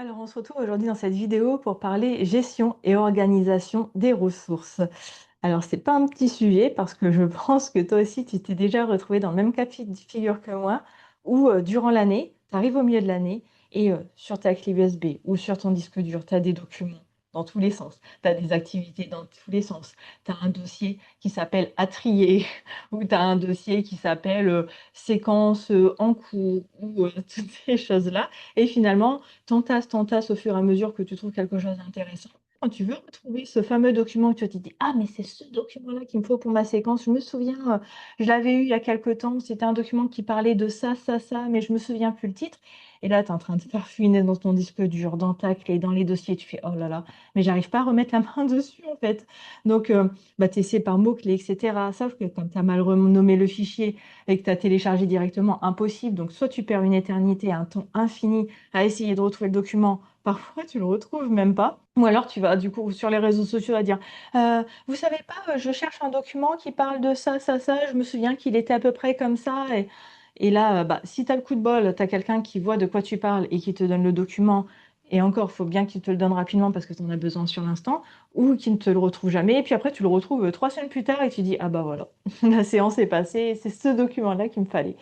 Alors, on se retrouve aujourd'hui dans cette vidéo pour parler gestion et organisation des ressources. Alors, c'est pas un petit sujet parce que je pense que toi aussi, tu t'es déjà retrouvé dans le même cas de figure que moi, où durant l'année, tu arrives au milieu de l'année et sur ta clé USB ou sur ton disque dur, tu as des documents dans tous les sens, tu as des activités dans tous les sens, tu as un dossier qui s'appelle à trier ou tu as un dossier qui s'appelle séquence en cours ou toutes ces choses-là. Et finalement, t'entasses au fur et à mesure que tu trouves quelque chose d'intéressant. Quand tu veux retrouver ce fameux document que tu te dis: «Ah mais c'est ce document-là qu'il me faut pour ma séquence. Je me souviens, je l'avais eu il y a quelque temps, c'était un document qui parlait de ça, ça, ça, mais je me souviens plus le titre». Et là, tu es en train de faire fouiner dans ton disque dur, dans ta clé, dans les dossiers, tu fais: «Oh là là, mais j'arrive pas à remettre la main dessus en fait». Donc bah, tu essaies par mots-clés et cetera. Sauf que comme tu as mal renommé le fichier et que tu as téléchargé directement, impossible. Donc soit tu perds une éternité, un temps infini à essayer de retrouver le document. Parfois, tu le retrouves même pas. Ou alors, tu vas du coup sur les réseaux sociaux à dire vous savez pas, je cherche un document qui parle de ça, ça, ça. Je me souviens qu'il était à peu près comme ça. Et là, bah, si tu as le coup de bol, tu as quelqu'un qui voit de quoi tu parles et qui te donne le document. Et encore, il faut bien qu'il te le donne rapidement parce que tu en as besoin sur l'instant, ou qu'il ne te le retrouve jamais. Et puis après, tu le retrouves 3 semaines plus tard et tu dis ah bah voilà, la séance est passée, c'est ce document-là qu'il me fallait.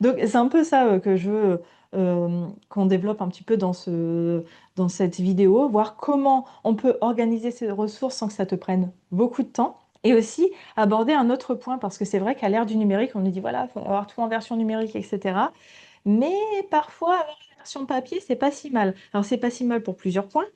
Donc c'est un peu ça, que je veux, qu'on développe un petit peu dans cette vidéo, voir comment on peut organiser ces ressources sans que ça te prenne beaucoup de temps et aussi aborder un autre point parce que c'est vrai qu'à l'ère du numérique, on nous dit: «Voilà, il faut avoir tout en version numérique et cetera». Mais parfois, avoir une version papier, c'est pas si mal. Alors c'est pas si mal pour plusieurs points.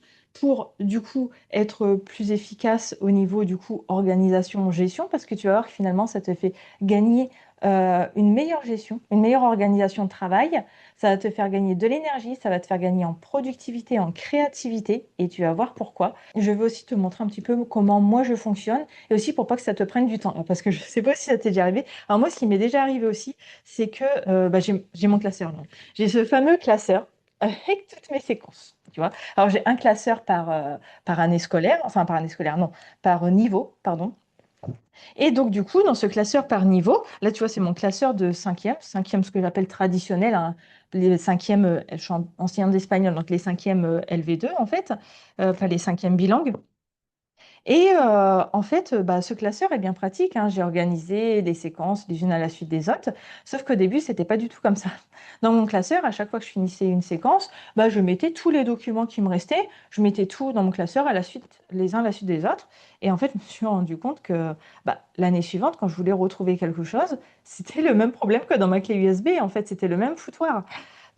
Pour, du coup, être plus efficace au niveau, du coup, organisation, gestion, parce que tu vas voir que finalement, ça te fait gagner une meilleure gestion, une meilleure organisation de travail. Ça va te faire gagner de l'énergie, ça va te faire gagner en productivité, en créativité, et tu vas voir pourquoi. Je vais aussi te montrer un petit peu comment moi je fonctionne, et aussi pour pas que ça te prenne du temps, parce que je sais pas si ça t'est déjà arrivé. Alors moi, ce qui m'est déjà arrivé aussi, c'est que bah, j'ai mon classeur. Non. J'ai ce fameux classeur avec toutes mes séquences. Tu vois. Alors j'ai un classeur par année scolaire, enfin par année scolaire, non, par niveau, pardon. Et donc, du coup, dans ce classeur par niveau, là, tu vois, c'est mon classeur de cinquième, ce que j'appelle traditionnel, hein. Les cinquièmes, je suis enseignante d'espagnol, donc les cinquièmes LV2, en fait, enfin les cinquièmes bilingues. Et en fait, bah, ce classeur est bien pratique, hein. J'ai organisé les séquences les unes à la suite des autres, sauf qu'au début, c'était pas du tout comme ça. Dans mon classeur, à chaque fois que je finissais une séquence, bah, je mettais tous les documents qui me restaient, je mettais tout dans mon classeur à la suite, les uns à la suite des autres. Et en fait, je me suis rendu compte que bah, l'année suivante, quand je voulais retrouver quelque chose, c'était le même problème que dans ma clé USB. En fait, c'était le même foutoir.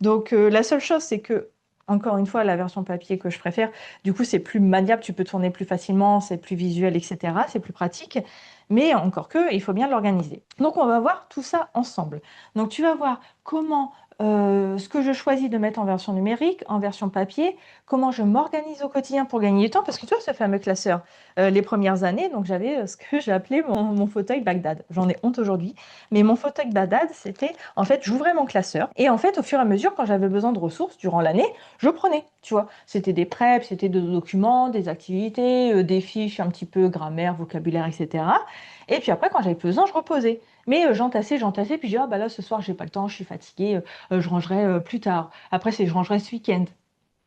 Donc, la seule chose, c'est que, encore une fois, la version papier que je préfère, du coup, c'est plus maniable, tu peux tourner plus facilement, c'est plus visuel, etc. C'est plus pratique. Mais encore que, il faut bien l'organiser. Donc, on va voir tout ça ensemble. Donc, tu vas voir comment ce que je choisis de mettre en version numérique, en version papier, comment je m'organise au quotidien pour gagner du temps. Parce que tu vois, ce fameux classeur, les premières années, donc j'avais ce que j'ai appelé mon fauteuil Bagdad. J'en ai honte aujourd'hui. Mais mon fauteuil Bagdad, c'était, en fait, j'ouvrais mon classeur. Et en fait, au fur et à mesure, quand j'avais besoin de ressources durant l'année, je prenais, tu vois. C'était des preps, c'était des documents, des activités, des fiches un petit peu grammaire, vocabulaire, etc. Et puis après, quand j'avais besoin, je reposais. Mais j'entassais, puis je dis, ah bah là, ce soir, j'ai pas le temps, je suis fatiguée, je rangerai plus tard. Après, c'est je rangerai ce week-end.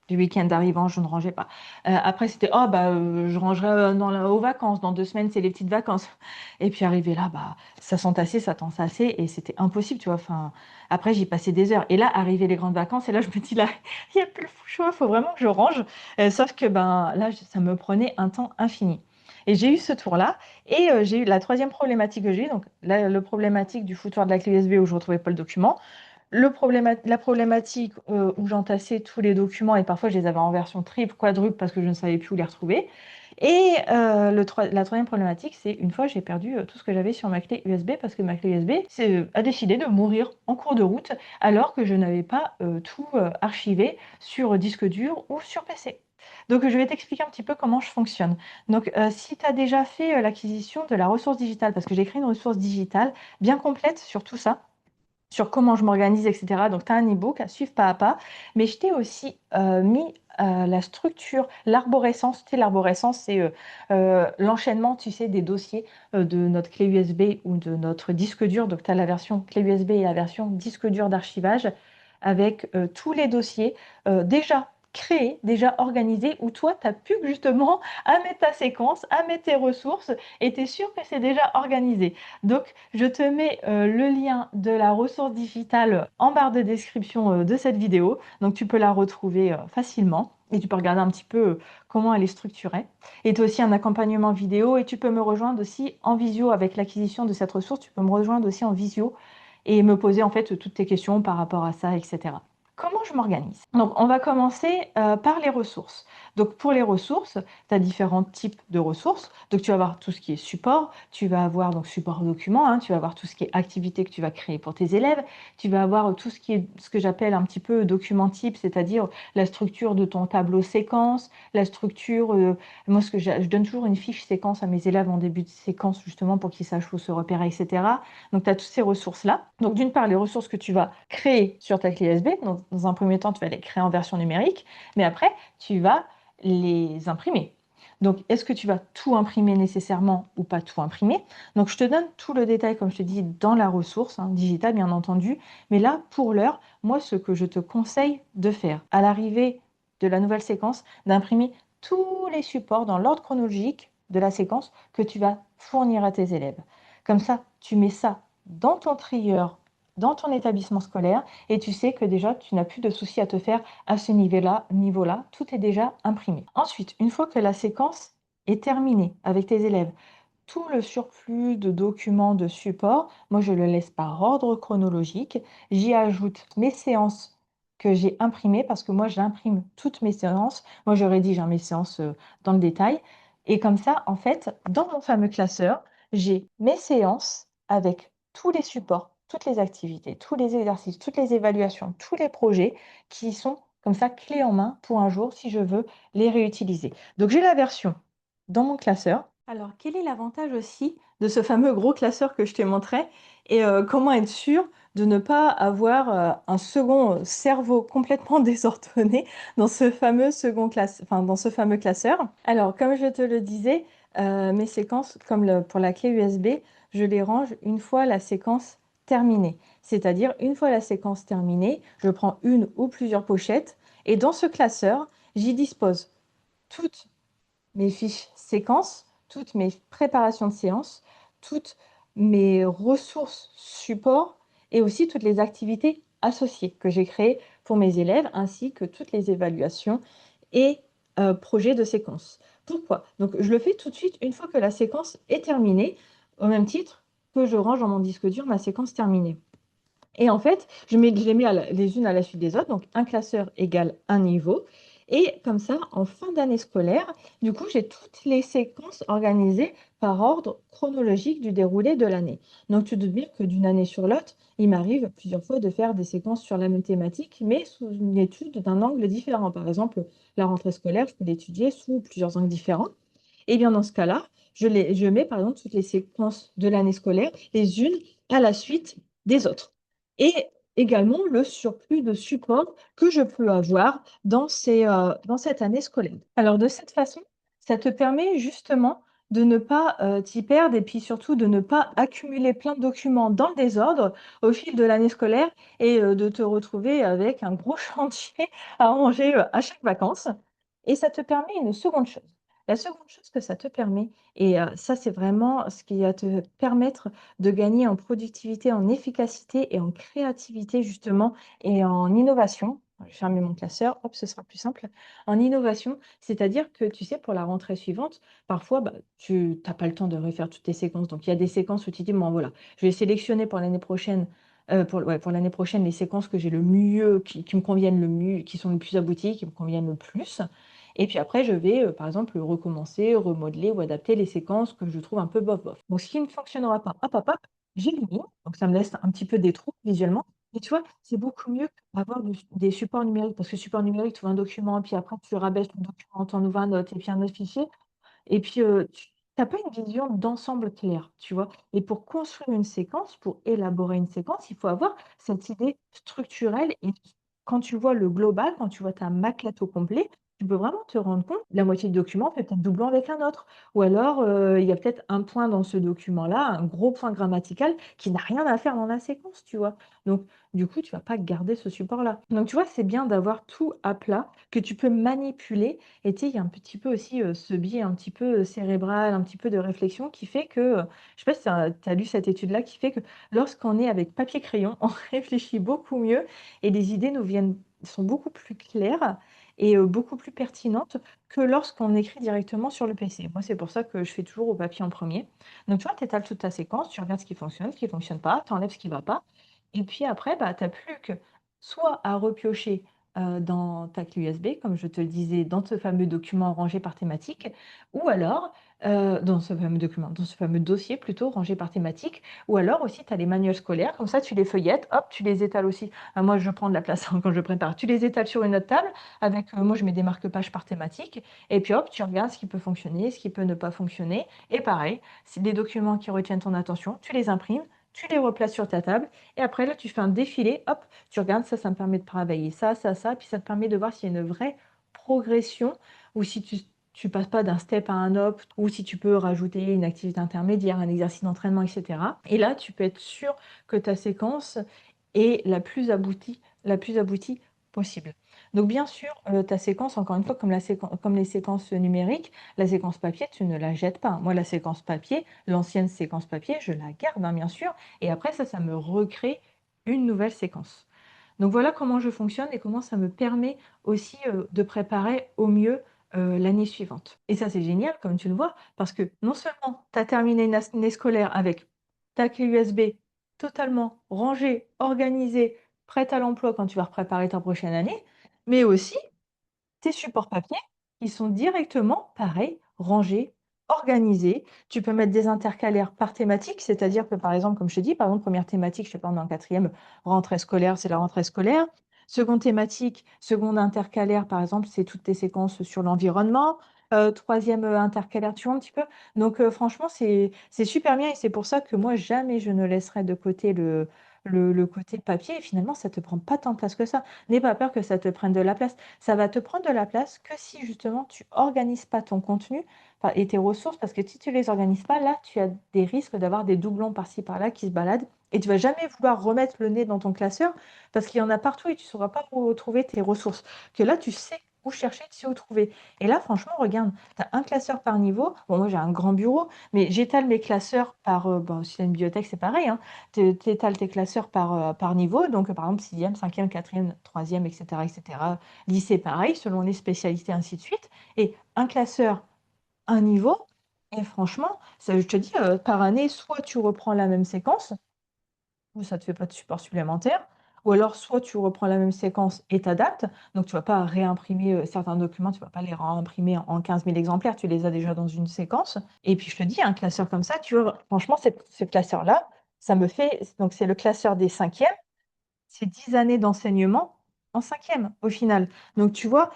Du week-end arrivant, je ne rangeais pas. Après, c'était, oh, bah, je rangerai aux vacances. Dans 2 semaines, c'est les petites vacances. Et puis, arrivé là, bah, ça s'entassait, et c'était impossible, tu vois. Enfin, après, j'y passais des heures. Et là, arrivé les grandes vacances, et là, je me dis, là, il n'y a plus le choix, il faut vraiment que je range. Sauf que, ben, là, ça me prenait un temps infini. Et j'ai eu ce tour-là. Et j'ai eu la troisième problématique que j'ai eu. Donc, là, le problématique du foutoir de la clé USB où je ne retrouvais pas le document. La problématique où j'entassais tous les documents et parfois je les avais en version triple, quadruple parce que je ne savais plus où les retrouver. Et la troisième problématique, c'est une fois j'ai perdu tout ce que j'avais sur ma clé USB parce que ma clé USB a décidé de mourir en cours de route alors que je n'avais pas tout archivé sur disque dur ou sur PC. Donc je vais t'expliquer un petit peu comment je fonctionne. Donc si tu as déjà fait l'acquisition de la ressource digitale, parce que j'ai créé une ressource digitale bien complète sur tout ça, sur comment je m'organise, etc. Donc, tu as un e-book à suivre pas à pas. Mais je t'ai aussi mis la structure, l'arborescence. Tu sais, l'arborescence, c'est l'enchaînement, tu sais, des dossiers de notre clé USB ou de notre disque dur. Donc, tu as la version clé USB et la version disque dur d'archivage avec tous les dossiers déjà. créé, déjà organisé, où toi, tu as plus que justement à mettre ta séquence, à mettre tes ressources et tu es sûr que c'est déjà organisé. Donc, je te mets le lien de la ressource digitale en barre de description de cette vidéo. Donc, tu peux la retrouver facilement et tu peux regarder un petit peu comment elle est structurée. Et tu as aussi un accompagnement vidéo et tu peux me rejoindre aussi en visio avec l'acquisition de cette ressource. Tu peux me rejoindre aussi en visio et me poser en fait toutes tes questions par rapport à ça, etc. Comment je m'organise? Donc, on va commencer par les ressources. Donc, pour les ressources, tu as différents types de ressources. Donc, tu vas avoir tout ce qui est support, tu vas avoir donc support document, hein, tu vas avoir tout ce qui est activité que tu vas créer pour tes élèves, tu vas avoir tout ce qui est ce que j'appelle un petit peu document type, c'est-à-dire la structure de ton tableau séquence, la structure, moi ce que je donne toujours une fiche séquence à mes élèves en début de séquence justement pour qu'ils sachent où se repérer, etc. Donc, tu as toutes ces ressources-là. Donc, d'une part, les ressources que tu vas créer sur ta clé USB. Donc, dans un premier temps, tu vas les créer en version numérique, mais après, tu vas les imprimer. Donc, est-ce que tu vas tout imprimer nécessairement ou pas tout imprimer? Donc, je te donne tout le détail, comme je te dis, dans la ressource digitale, bien entendu. Mais là, pour l'heure, moi, ce que je te conseille de faire à l'arrivée de la nouvelle séquence, d'imprimer tous les supports dans l'ordre chronologique de la séquence que tu vas fournir à tes élèves. Comme ça, tu mets ça dans ton trieur, dans ton établissement scolaire, et tu sais que déjà, tu n'as plus de soucis à te faire à ce niveau-là, tout est déjà imprimé. Ensuite, une fois que la séquence est terminée avec tes élèves, tout le surplus de documents de support, moi je le laisse par ordre chronologique. J'y ajoute mes séances que j'ai imprimées parce que moi j'imprime toutes mes séances. Moi je rédige mes séances dans le détail. Et comme ça, en fait, dans mon fameux classeur, j'ai mes séances avec tous les supports, toutes les activités, tous les exercices, toutes les évaluations, tous les projets qui sont comme ça clés en main pour un jour si je veux les réutiliser. Donc j'ai la version dans mon classeur. Alors, quel est l'avantage aussi de ce fameux gros classeur que je t'ai montré et comment être sûr de ne pas avoir un second cerveau complètement désordonné dans ce fameux dans ce fameux classeur? Alors, comme je te le disais, mes séquences, comme pour la clé USB, je les range une fois la séquence terminée. C'est-à-dire, une fois la séquence terminée, je prends une ou plusieurs pochettes et dans ce classeur, j'y dispose toutes mes fiches séquences, toutes mes préparations de séances, toutes mes ressources support et aussi toutes les activités associées que j'ai créées pour mes élèves, ainsi que toutes les évaluations et projets de séquence. Pourquoi? Donc, je le fais tout de suite une fois que la séquence est terminée, au même titre que je range dans mon disque dur ma séquence terminée. Et en fait, je les mets les unes à la suite des autres, donc un classeur égale un niveau. Et comme ça, en fin d'année scolaire, du coup, j'ai toutes les séquences organisées par ordre chronologique du déroulé de l'année. Donc, tu te doutes bien que d'une année sur l'autre, il m'arrive plusieurs fois de faire des séquences sur la même thématique, mais sous une étude d'un angle différent. Par exemple, la rentrée scolaire, je peux l'étudier sous plusieurs angles différents. Et bien, dans ce cas-là, je mets par exemple toutes les séquences de l'année scolaire, les unes à la suite des autres. Et également le surplus de support que je peux avoir dans cette année scolaire. Alors, de cette façon, ça te permet justement de ne pas t'y perdre et puis surtout de ne pas accumuler plein de documents dans le désordre au fil de l'année scolaire et de te retrouver avec un gros chantier à ranger à chaque vacances. Et ça te permet une seconde chose. La seconde chose que ça te permet, et ça, c'est vraiment ce qui va te permettre de gagner en productivité, en efficacité et en créativité justement et en innovation. Je vais fermer mon classeur, hop, ce sera plus simple. En innovation, c'est-à-dire que tu sais, pour la rentrée suivante, parfois, bah, tu n'as pas le temps de refaire toutes tes séquences. Donc, il y a des séquences où tu dis, bon, voilà, je vais sélectionner pour l'année prochaine, pour l'année prochaine, les séquences que j'ai le mieux, qui me conviennent le mieux, qui sont les plus abouties, qui me conviennent le plus. Et puis après, je vais, par exemple, recommencer, remodeler ou adapter les séquences que je trouve un peu bof bof. Donc, ce qui ne fonctionnera pas, hop, hop, hop, j'élimine. Donc, ça me laisse un petit peu des trous visuellement. Et tu vois, c'est beaucoup mieux qu'avoir des supports numériques. Parce que support numérique, tu vois un document, et puis après, tu rabaisses le document, tu en ouvres un autre, et puis un autre fichier. Et puis, tu n'as pas une vision d'ensemble claire, tu vois? Et pour construire une séquence, pour élaborer une séquence, il faut avoir cette idée structurelle et quand tu vois le global, quand tu vois ta maquette au complet, tu peux vraiment te rendre compte, la moitié du document fait peut-être doublon avec un autre. Ou alors, il y a peut-être un point dans ce document-là, un gros point grammatical qui n'a rien à faire dans la séquence, tu vois? Donc, du coup, tu vas pas garder ce support-là. Donc, tu vois, c'est bien d'avoir tout à plat que tu peux manipuler et tu sais, il y a un petit peu aussi, ce biais un petit peu, cérébral, un petit peu de réflexion qui fait que, je sais pas si tu as lu cette étude-là qui fait que lorsqu'on est avec papier crayon, on réfléchit beaucoup mieux et les idées nous viennent sont beaucoup plus claires et beaucoup plus pertinentes que lorsqu'on écrit directement sur le PC. Moi, c'est pour ça que je fais toujours au papier en premier. Donc tu vois, tu étales toute ta séquence, tu regardes ce qui fonctionne pas, tu enlèves ce qui va pas et puis après, bah, tu as plus que soit à repiocher, dans ta clé USB, comme je te le disais, dans ce fameux document rangé par thématique ou alors, dans ce fameux document, dans ce fameux dossier plutôt rangé par thématique ou alors aussi tu as les manuels scolaires, comme ça tu les feuillettes, hop, tu les étales aussi. Moi je prends de la place quand je prépare. Tu les étales sur une autre table avec, moi je mets des marque-pages par thématique et puis hop, tu regardes ce qui peut fonctionner, ce qui peut ne pas fonctionner et pareil, si des documents qui retiennent ton attention, tu les imprimes, tu les replaces sur ta table et après là tu fais un défilé, hop, tu regardes ça me permet de travailler ça, puis ça te permet de voir s'il y a une vraie progression ou si tu passes pas d'un step à un autre ou si tu peux rajouter une activité intermédiaire, un exercice d'entraînement et cetera et là, tu peux être sûr que ta séquence est la plus aboutie possible. Donc bien sûr, ta séquence, encore une fois, comme les séquences numériques, la séquence papier, tu ne la jettes pas. Moi, la séquence papier, l'ancienne séquence papier, je la garde, hein, bien sûr et après ça me recrée une nouvelle séquence. Donc voilà comment je fonctionne et comment ça me permet aussi, de préparer au mieux, l'année suivante. Et ça, c'est génial comme tu le vois, parce que non seulement tu as terminé une année scolaire avec ta clé USB totalement rangée, organisée, prête à l'emploi quand tu vas préparer ta prochaine année, mais aussi tes supports papier, ils sont directement, pareil, rangés, organisés. Tu peux mettre des intercalaires par thématique, c'est-à-dire que, par exemple, comme je te dis, par exemple, première thématique, je sais pas, on est en 4e, rentrée scolaire, c'est la rentrée scolaire. Seconde thématique, seconde intercalaire, par exemple, c'est toutes tes séquences sur l'environnement. 3e, intercalaire, tu vois un petit peu? Donc, franchement, c'est super bien et c'est pour ça que moi, jamais je ne laisserai de côté le côté papier et finalement, ça te prend pas tant de place que ça. N'aie pas peur que ça te prenne de la place. Ça va te prendre de la place que si justement tu organises pas ton contenu et tes ressources, parce que si tu les organises pas, là, tu as des risques d'avoir des doublons par-ci par-là qui se baladent et tu vas jamais vouloir remettre le nez dans ton classeur parce qu'il y en a partout et tu sauras pas où trouver tes ressources. Que là, tu sais où chercher, tu sais où trouver. Et là, franchement, regarde, tu as un classeur par niveau. Bon, moi, j'ai un grand bureau, mais j'étale mes classeurs par, bon, si tu as une bibliothèque, c'est pareil, hein. Tu étales tes classeurs par niveau. Donc, par exemple, 6e, 5e, 4e, 3e, etc., etc. Lycée, pareil, selon les spécialités, ainsi de suite. Et un classeur, un niveau. Et franchement, ça, je te dis, par année, soit tu reprends la même séquence, ou ça te fait pas de support supplémentaire, ou alors soit tu reprends la même séquence et t'adaptes. Donc tu vas pas réimprimer, certains documents, tu vas pas les réimprimer en 15 000 exemplaires, tu les as déjà dans une séquence. Et puis je te dis, un classeur comme ça, tu vois, franchement, ce classeur-là, ça me fait donc c'est le classeur des 5e. C'est 10 années d'enseignement en 5e au final. Donc tu vois,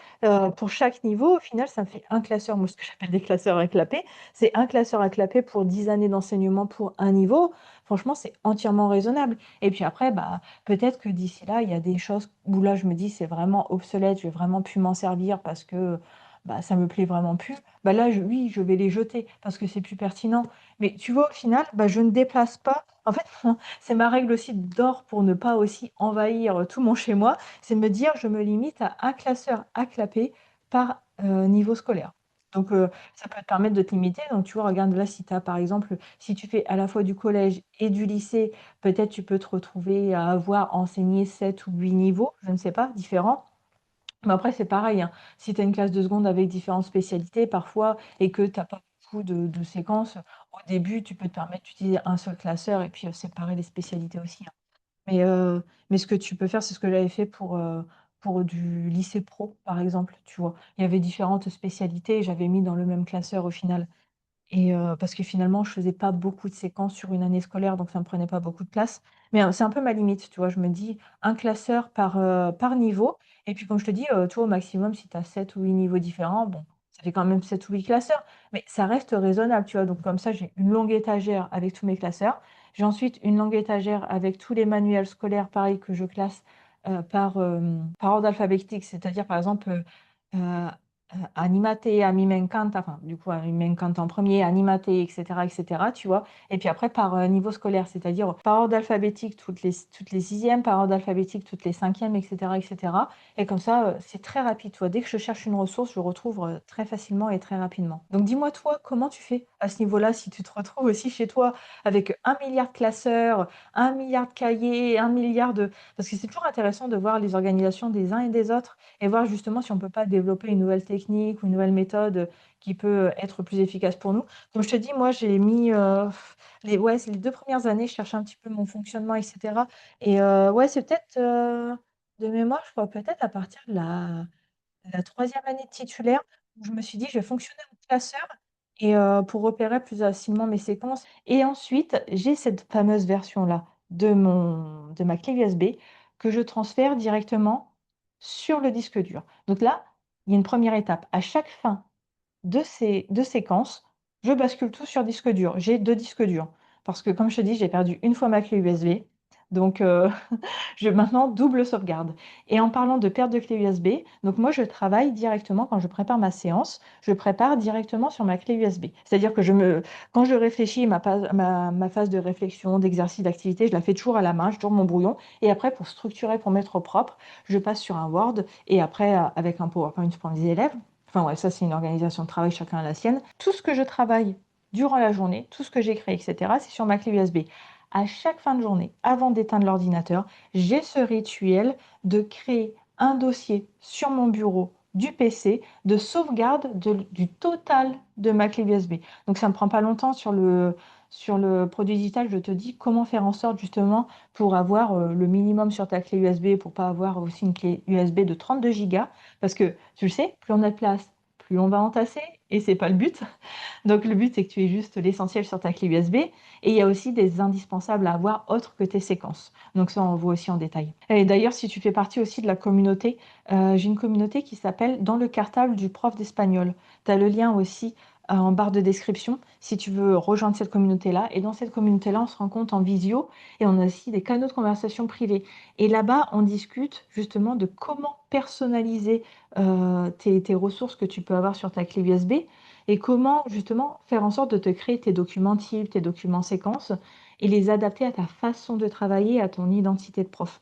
pour chaque niveau, au final, ça me fait un classeur, moi ce que j'appelle des classeurs à clapet. C'est un classeur à clapet pour 10 années d'enseignement pour un niveau. Franchement, c'est entièrement raisonnable et puis après, bah, peut-être que d'ici là, il y a des choses où là, je me dis: «C'est vraiment obsolète, je vais vraiment plus m'en servir parce que, bah, ça me plaît vraiment plus». Bah, là, oui, je vais les jeter parce que c'est plus pertinent. Mais tu vois, au final, bah, je ne déplace pas en fait, c'est ma règle aussi d'or pour ne pas aussi envahir, tout mon chez moi, c'est de me dire: «Je me limite à un classeur à clapet par, niveau scolaire». Donc ça peut te permettre de te limiter. Donc tu vois, regarde là, si tu as par exemple, si tu fais à la fois du collège et du lycée, peut-être tu peux te retrouver à avoir enseigné 7 ou 8 niveaux, je ne sais pas, différents. Mais après, c'est pareil, hein, si tu as une classe de seconde avec différentes spécialités parfois et que tu as pas beaucoup de séquences, au début, tu peux te permettre d'utiliser un seul classeur et puis, séparer les spécialités aussi, hein. Mais, mais ce que tu peux faire, c'est ce que j'avais fait pour du lycée pro, par exemple, tu vois? Il y avait différentes spécialités et j'avais mis dans le même classeur au final. Et parce que finalement, je faisais pas beaucoup de séquences sur une année scolaire, donc ça me prenait pas beaucoup de place. Mais c'est un peu ma limite, tu vois? Je me dis un classeur par niveau et puis comme je te dis, tu vois, au maximum, si tu as 7 ou 8 niveaux différents, bon, ça fait quand même 7 ou 8 classeurs, mais ça reste raisonnable, tu vois? Donc comme ça, j'ai une longue étagère avec tous mes classeurs. J'ai ensuite une longue étagère avec tous les manuels scolaires, pareil, que je classe, par ordre alphabétique. C'est-à-dire, par exemple, Animate, a mí me encanta, enfin, du coup, a mí me encanta en premier, animate et cetera, tu vois? Et puis après par, niveau scolaire, c'est-à-dire par ordre alphabétique toutes les 6e, par ordre alphabétique toutes les 5e et cetera et comme ça, c'est très rapide, tu vois? Dès que je cherche une ressource, je retrouve, très facilement et très rapidement. Donc dis-moi toi, comment tu fais à ce niveau-là? Si tu te retrouves aussi chez toi avec 1 milliard de classeurs, 1 milliard de cahiers, 1 milliard de parce que c'est toujours intéressant de voir les organisations des uns et des autres et voir justement si on peut pas développer une nouvelle technique ou une nouvelle méthode, qui peut être plus efficace pour nous. Comme je te dis, moi, j'ai mis, c'est les 2 premières années, je cherchais un petit peu mon fonctionnement et cetera et ouais, c'est peut-être, de mémoire, je crois peut-être à partir de la 3e année de titulaire où je me suis dit: «Je vais fonctionner en classeur» et pour repérer plus facilement mes séquences et ensuite, j'ai cette fameuse version-là de ma clé USB que je transfère directement sur le disque dur. Donc là, il y a une première étape. À chaque fin de séquence, je bascule tout sur disque dur. J'ai 2 disques durs parce que comme je te dis, j'ai perdu une fois ma clé USB donc je maintenant double sauvegarde et en parlant de perte de clé USB, donc moi je travaille directement quand je prépare ma séance, je prépare directement sur ma clé USB. C'est-à-dire que quand je réfléchis ma phase de réflexion, d'exercice, d'activité, je la fais toujours à la main, je tourne mon brouillon et après pour structurer, pour mettre au propre, je passe sur un Word et après, avec un PowerPoint pour mes élèves. Enfin ouais, ça c'est une organisation de travail, chacun a la sienne. Tout ce que je travaille durant la journée, tout ce que j'écris et cetera, c'est sur ma clé USB. À chaque fin de journée, avant d'éteindre l'ordinateur, j'ai ce rituel de créer un dossier sur mon bureau du PC de sauvegarde du total de ma clé USB. Donc ça ne me prend pas longtemps sur le produit digital, je te dis comment faire en sorte justement pour avoir le minimum sur ta clé USB, pour pas avoir aussi une clé USB de 32 gigas, parce que tu le sais, plus on a de place, plus on va entasser, et c'est pas le but. Donc le but, c'est que tu aies juste l'essentiel sur ta clé USB et il y a aussi des indispensables à avoir autres que tes séquences. Donc ça, on voit aussi en détail. Et d'ailleurs, si tu fais partie aussi de la communauté, j'ai une communauté qui s'appelle «Dans le cartable du prof d'espagnol». Tu as le lien aussi, en barre de description si tu veux rejoindre cette communauté-là et dans cette communauté-là, on se rencontre en visio et on a aussi des canaux de conversation privés et là-bas, on discute justement de comment personnaliser, tes ressources que tu peux avoir sur ta clé USB et comment justement faire en sorte de te créer tes documents types, tes documents séquences et les adapter à ta façon de travailler, à ton identité de prof.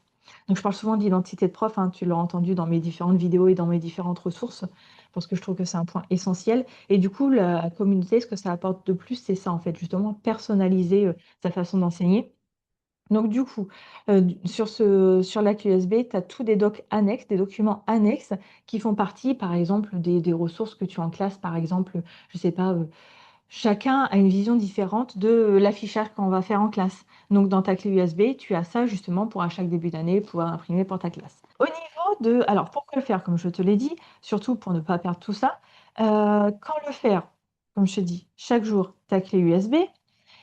Donc je parle souvent d'identité de prof, hein, tu l'auras entendu dans mes différentes vidéos et dans mes différentes ressources, parce que je trouve que c'est un point essentiel. Et du coup, la communauté, ce que ça apporte de plus, c'est ça en fait, justement personnaliser sa façon d'enseigner. Donc du coup, sur la clé USB, tu as tous des docs annexes, des documents annexes qui font partie, par exemple, des ressources que tu as en classe. Par exemple, je sais pas, chacun a une vision différente de l'affichage qu'on va faire en classe. Donc dans ta clé USB, tu as ça justement pour à chaque début d'année pouvoir imprimer pour ta classe. Au niveau de alors pourquoi le faire? Comme je te l'ai dit, surtout pour ne pas perdre tout ça, quand le faire? Comme je te dis, chaque jour ta clé USB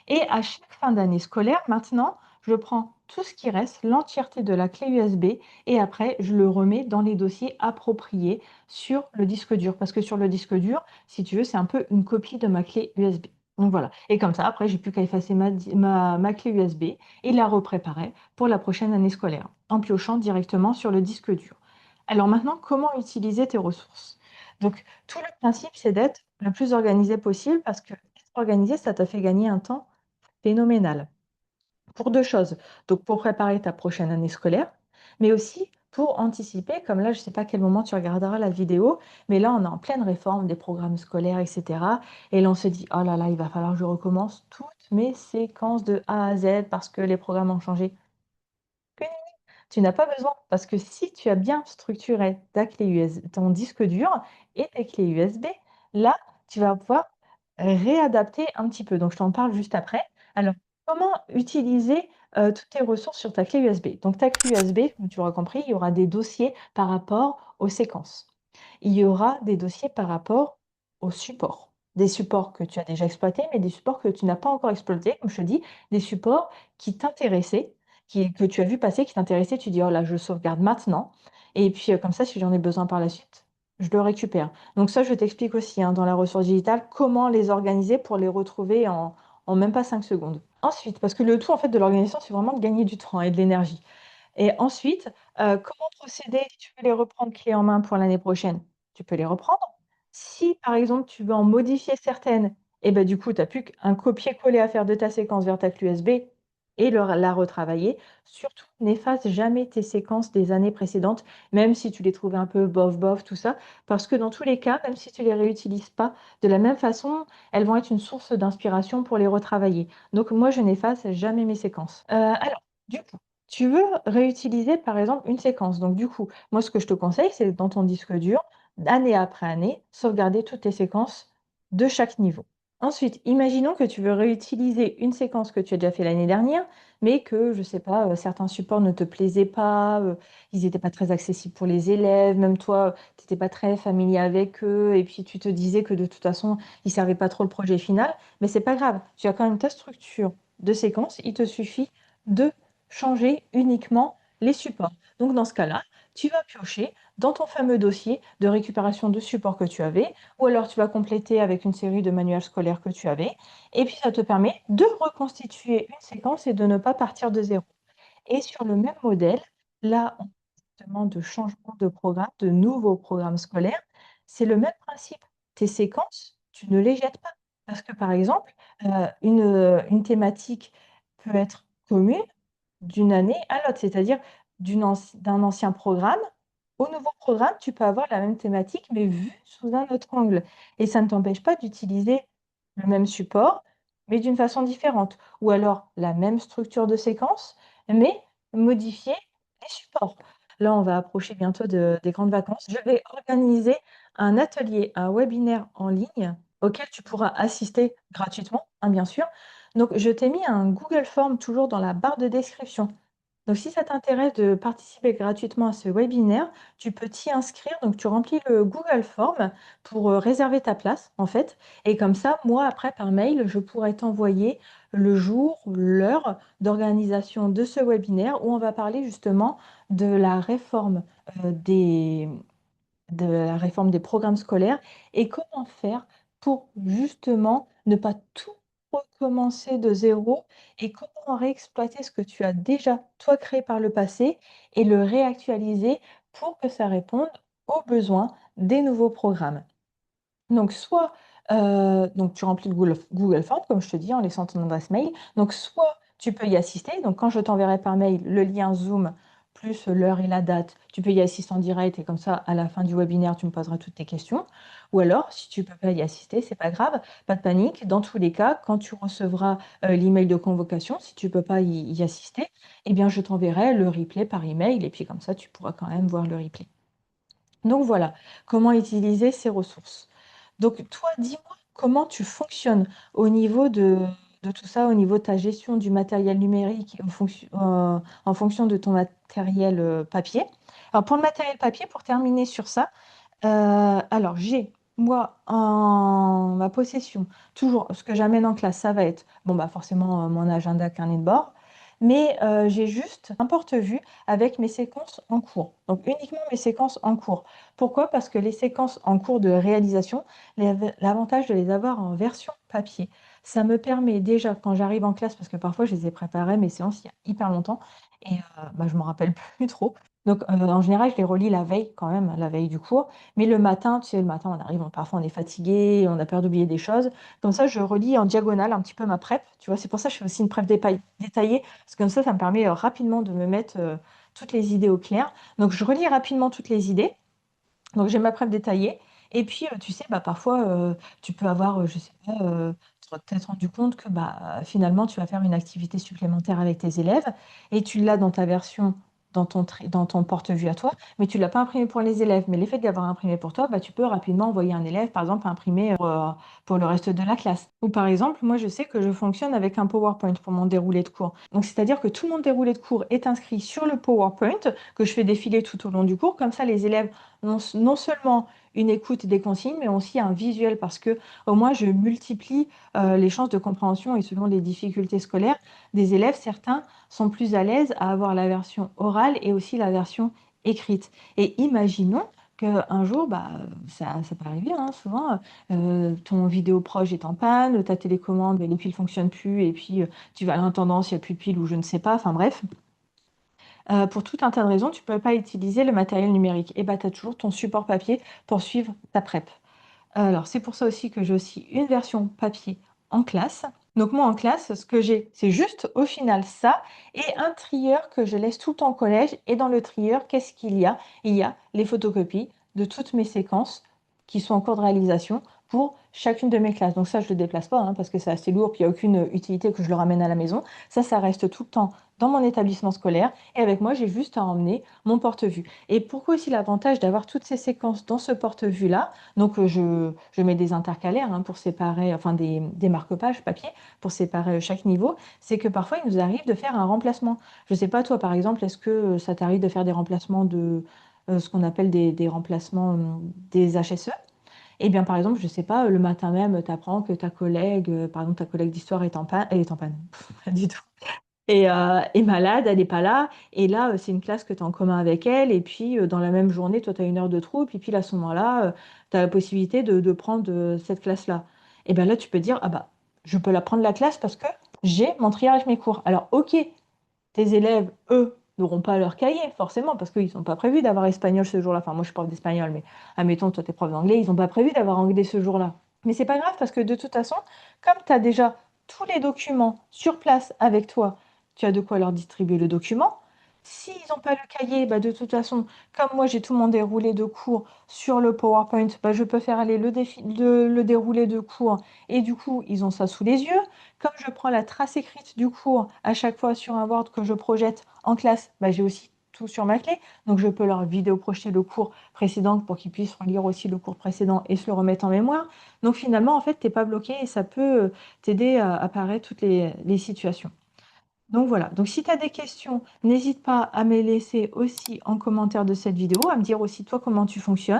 et à chaque fin d'année scolaire, maintenant, je prends tout ce qui reste, l'entièreté de la clé USB et après, je le remets dans les dossiers appropriés sur le disque dur. Parce que sur le disque dur, si tu veux, c'est un peu une copie de ma clé USB. Donc voilà. Et comme ça, après, j'ai plus qu'à effacer ma clé USB et la repréparer pour la prochaine année scolaire, en piochant directement sur le disque dur. Alors maintenant, comment utiliser tes ressources? Donc, tout le principe, c'est d'être le plus organisé possible parce que être organisé, ça te fait gagner un temps phénoménal. Pour 2 choses, donc pour préparer ta prochaine année scolaire, mais aussi pour anticiper, comme là, je ne sais pas à quel moment tu regarderas la vidéo, mais là, on est en pleine réforme des programmes scolaires et cetera et là, on se dit: «Oh là là, il va falloir que je recommence toutes mes séquences de A à Z parce que les programmes ont changé». Que tu n'as pas besoin parce que si tu as bien structuré ta clé US ton disque dur et tes clés USB, là, tu vas pouvoir réadapter un petit peu. Donc je t'en parle juste après. Alors, comment utiliser, toutes tes ressources sur ta clé USB? Donc ta clé USB, comme tu auras compris, il y aura des dossiers par rapport aux séquences. Il y aura des dossiers par rapport aux supports. Des supports que tu as déjà exploités, mais des supports que tu n'as pas encore exploités, comme je te dis, des supports qui t'intéressaient que tu as vu passer, qui t'intéressait, tu dis: «Oh là, je le sauvegarde maintenant» et puis, comme ça, si j'en ai besoin par la suite, je le récupère. Donc ça, je t'explique aussi, hein, dans la ressource digitale, comment les organiser pour les retrouver en même pas 5 secondes. Ensuite, parce que le tout, en fait, de l'organisation, c'est vraiment de gagner du temps et de l'énergie et ensuite, comment procéder? Si tu veux les reprendre clé en main pour l'année prochaine, tu peux les reprendre. Si, par exemple, tu veux en modifier certaines et ben du coup, tu as plus qu'un copier-coller à faire de ta séquence vers ta clé USB et la retravailler. Surtout, n'efface jamais tes séquences des années précédentes, même si tu les trouvais un peu bof bof, tout ça, parce que dans tous les cas, même si tu les réutilises pas de la même façon, elles vont être une source d'inspiration pour les retravailler. Donc moi, je n'efface jamais mes séquences. Alors, du coup, tu veux réutiliser, par exemple, une séquence. Donc du coup, moi, ce que je te conseille, c'est dans ton disque dur, année après année, sauvegarder toutes tes séquences de chaque niveau. Ensuite, imaginons que tu veux réutiliser une séquence que tu as déjà fait l'année dernière, mais que, je ne sais pas, certains supports ne te plaisaient pas, ils n'étaient pas très accessibles pour les élèves, même toi, tu n'étais pas très familier avec eux, et puis tu te disais que de toute façon, ils ne servaient pas trop le projet final, mais c'est pas grave, tu as quand même ta structure de séquence, il te suffit de changer uniquement les supports. Donc dans ce cas-là, tu vas piocher dans ton fameux dossier de récupération de support que tu avais, ou alors tu vas compléter avec une série de manuels scolaires que tu avais, et puis ça te permet de reconstituer une séquence et de ne pas partir de zéro. Et sur le même modèle, là, on demande de changement de programme, de nouveaux programmes scolaires, c'est le même principe. Tes séquences, tu ne les jettes pas. Parce que, par exemple, une thématique peut être commune d'une année à l'autre, c'est-à-dire d'un ancien programme au nouveau programme, tu peux avoir la même thématique, mais vue sous un autre angle. Et ça ne t'empêche pas d'utiliser le même support, mais d'une façon différente. Ou alors la même structure de séquence, mais modifier les supports. Là, on va approcher bientôt des grandes vacances. Je vais organiser un atelier, un webinaire en ligne auquel tu pourras assister gratuitement, hein, bien sûr. Donc, je t'ai mis un Google Form toujours dans la barre de description. Donc, si ça t'intéresse de participer gratuitement à ce webinaire, tu peux t'y inscrire. Donc, tu remplis le Google Form pour réserver ta place, en fait. Et comme ça, moi, après, par mail, je pourrais t'envoyer le jour, l'heure d'organisation de ce webinaire où on va parler justement de la réforme des programmes scolaires et comment faire pour justement ne pas tout recommencer de zéro et comment réexploiter ce que tu as déjà, toi, créé par le passé et le réactualiser pour que ça réponde aux besoins des nouveaux programmes. Donc soit, donc tu remplis le Google Form comme je te dis en laissant ton adresse mail. Donc soit tu peux y assister, donc quand je t'enverrai par mail le lien Zoom plus l'heure et la date, tu peux y assister en direct et comme ça à la fin du webinaire, tu me poseras toutes tes questions. Ou alors si tu peux pas y assister, c'est pas grave, pas de panique. Dans tous les cas, quand tu recevras, l'email de convocation, si tu peux pas y assister, eh bien je t'enverrai le replay par email et puis comme ça tu pourras quand même voir le replay. Donc voilà, comment utiliser ces ressources. Donc toi, dis-moi comment tu fonctionnes au niveau de tout ça, au niveau de ta gestion du matériel numérique en fonction de ton matériel papier. Alors pour le matériel papier, pour terminer sur ça, alors j'ai moi en ma possession toujours ce que j'amène en classe, ça va être bon bah forcément mon agenda, carnet de bord, mais j'ai juste un porte-vue avec mes séquences en cours. Donc uniquement mes séquences en cours. Pourquoi? Parce que les séquences en cours de réalisation, l'avantage de les avoir en version papier, ça me permet déjà quand j'arrive en classe, parce que parfois je les ai préparées mes séances il y a hyper longtemps et bah, je m'en rappelle plus trop. Donc en général, je les relis la veille quand même, la veille du cours. Mais le matin, tu sais, le matin, on arrive, parfois on est fatigué, on a peur d'oublier des choses. Comme ça, je relis en diagonale un petit peu ma prep. Tu vois, c'est pour ça que je fais aussi une prep détaillée, parce que comme ça me permet rapidement de me mettre toutes les idées au clair. Donc, je relis rapidement toutes les idées. Donc, j'ai ma prep détaillée. Et puis, tu sais, bah, parfois, tu peux avoir, je sais pas, t'être rendu compte que bah, finalement, tu vas faire une activité supplémentaire avec tes élèves et tu l'as dans ta version, dans ton porte-vue à toi, mais tu ne l'as pas imprimé pour les élèves. Mais l'effet de l'avoir imprimé pour toi, bah, tu peux rapidement envoyer un élève, par exemple, imprimer pour le reste de la classe. Ou par exemple, moi, je sais que je fonctionne avec un PowerPoint pour mon déroulé de cours. Donc, c'est-à-dire que tout mon déroulé de cours est inscrit sur le PowerPoint que je fais défiler tout au long du cours. Comme ça, les élèves ont non seulement une écoute des consignes, mais aussi un visuel parce que au moins je multiplie les chances de compréhension et selon les difficultés scolaires des élèves, certains sont plus à l'aise à avoir la version orale et aussi la version écrite. Et imaginons qu'un jour, bah, ça peut arriver hein, souvent, ton vidéo proche est en panne, ta télécommande, les piles ne fonctionnent plus et puis tu vas à l'intendance, il n'y a plus de piles ou je ne sais pas, enfin bref. Pour tout un tas de raisons, tu ne peux pas utiliser le matériel numérique. Et bah, tu as toujours ton support papier pour suivre ta prep. Alors, c'est pour ça aussi que j'ai aussi une version papier en classe. Donc moi, en classe, ce que j'ai, c'est juste au final ça et un trieur que je laisse tout le temps au collège. Et dans le trieur, qu'est-ce qu'il y a? Il y a les photocopies de toutes mes séquences qui sont en cours de réalisation pour chacune de mes classes. Donc ça, je ne le déplace pas hein, parce que c'est assez lourd, puis il n'y a aucune utilité que je le ramène à la maison. Ça reste tout le temps dans mon établissement scolaire. Et avec moi, j'ai juste à emmener mon porte-vue. Et pourquoi aussi l'avantage d'avoir toutes ces séquences dans ce porte-vue-là? Donc, je mets des intercalaires hein, pour séparer, enfin des marque-pages papier pour séparer chaque niveau. C'est que parfois, il nous arrive de faire un remplacement. Je ne sais pas, toi, par exemple, est-ce que ça t'arrive de faire des remplacements de ce qu'on appelle des remplacements des HSE? Eh bien, par exemple, je ne sais pas, le matin même, tu apprends que ta collègue, par exemple, ta collègue d'histoire est en panne. Pas du tout est malade, elle n'est pas là. Et là, c'est une classe que tu as en commun avec elle. Et puis, dans la même journée, toi, tu as une heure de troupe. Et puis, à ce moment-là, tu as la possibilité de prendre cette classe-là. Et bien là, tu peux dire, ah bah, je peux la prendre la classe parce que j'ai mon triage mes cours. Alors, ok, tes élèves, eux, n'auront pas leur cahier, forcément, parce qu'ils n'ont pas prévu d'avoir espagnol ce jour-là. Enfin, moi, je suis prof d'espagnol, mais admettons, toi, tu es prof d'anglais, ils n'ont pas prévu d'avoir anglais ce jour-là. Mais c'est pas grave, parce que de toute façon, comme tu as déjà tous les documents sur place avec toi, tu as de quoi leur distribuer le document. S'ils n'ont pas le cahier, bah, de toute façon, comme moi, j'ai tout mon déroulé de cours sur le PowerPoint, bah, je peux faire aller le déroulé de cours, et du coup, ils ont ça sous les yeux. Comme je prends la trace écrite du cours à chaque fois sur un Word que je projette en classe, bah, j'ai aussi tout sur ma clé. Donc, je peux leur vidéo projeter le cours précédent pour qu'ils puissent relire aussi le cours précédent et se le remettre en mémoire. Donc, finalement, en fait, tu n'es pas bloqué et ça peut t'aider à apparaître toutes les situations. Donc voilà, donc si tu as des questions, n'hésite pas à me les laisser aussi en commentaire de cette vidéo, à me dire aussi toi comment tu fonctionnes.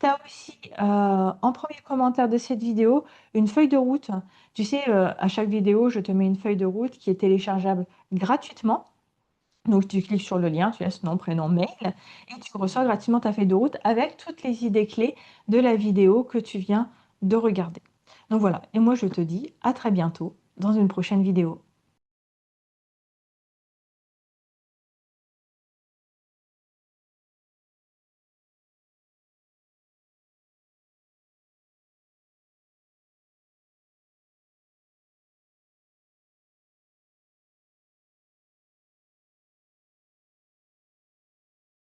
Tu as aussi en premier commentaire de cette vidéo une feuille de route. Tu sais, à chaque vidéo, je te mets une feuille de route qui est téléchargeable gratuitement. Donc tu cliques sur le lien, tu laisses nom, prénom, mail et tu reçois gratuitement ta feuille de route avec toutes les idées clés de la vidéo que tu viens de regarder. Donc voilà, et moi je te dis à très bientôt dans une prochaine vidéo.